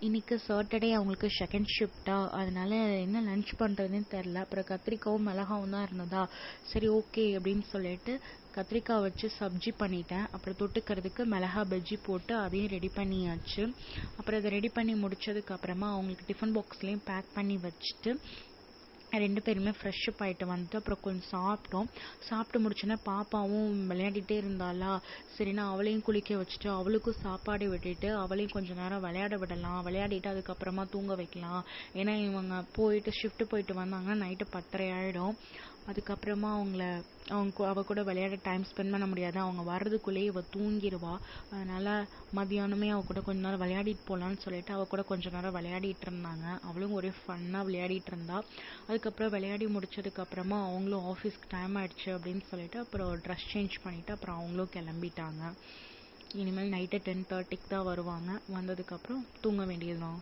இன்னைக்கு சாட்டர்டே அவங்களுக்கு செகண்ட் ஷிஃப்ட்டா, அதனால என்ன லன்ச் பண்ணுறதுன்னு தெரில. அப்புறம் கத்திரிக்காவும் மிளகாவும் தான் இருந்ததா, சரி ஓகே அப்படின்னு சொல்லிட்டு கத்திரிக்காய் வச்சு சப்ஜி பண்ணிட்டேன். அப்புறம் தொட்டுக்கிறதுக்கு மிளகா பஜ்ஜி போட்டு அதையும் ரெடி பண்ணியாச்சு. அப்புறம் அதை ரெடி பண்ணி முடிச்சதுக்கு அப்புறமா அவங்களுக்கு டிஃபன் பாக்ஸ்லேயும் பேக் பண்ணி வச்சுட்டு 2 பேருமே ஃப்ரெஷ் அப் ஆகிட்டு வந்துட்டு அப்புறம் கொஞ்சம் சாப்பிட்டோம். சாப்பிட்டு முடிச்சோன்னே பாப்பாவும் விளையாடிட்டே இருந்தாளா, சரினா அவளையும் குளிக்க வச்சுட்டு அவளுக்கும் சாப்பாடு விட்டுட்டு அவளையும் கொஞ்சம் நேரம் விளையாட விடலாம், விளையாடிட்டு அதுக்கப்புறமா தூங்க வைக்கலாம். ஏன்னா இவங்க ஷிஃப்ட் போயிட்டு வந்தாங்கன்னா நைட்டு 10:30 ஆகிடும். அதுக்கப்புறமா அவ கூட விளையாட டைம் ஸ்பெண்ட் பண்ண முடியாது. அவங்க வர்றதுக்குள்ளேயே இவ தூங்கிடுவா. அதனால மதியானமே அவ கூட கொஞ்ச நேரம் விளையாடிட்டு போகலான்னு சொல்லிட்டு அவ கூட கொஞ்ச நேரம் விளையாடிட்டு இருந்தாங்க. அவளும் ஒரே ஃபன்னாக விளையாடிட்டு இருந்தா. அதுக்கப்புறம் விளையாடி முடிச்சதுக்கப்புறமா அவங்களும் ஆஃபீஸ்க்கு டைம் ஆயிடுச்சு அப்படின்னு சொல்லிட்டு அப்புறம் ட்ரெஸ் சேஞ்ச் பண்ணிவிட்டு அப்புறம் அவங்களும் கிளம்பிட்டாங்க. இனிமேல் நைட்டு 10:30க்கு தான் வருவாங்க. வந்ததுக்கப்புறம் தூங்க வேண்டியதுதான்.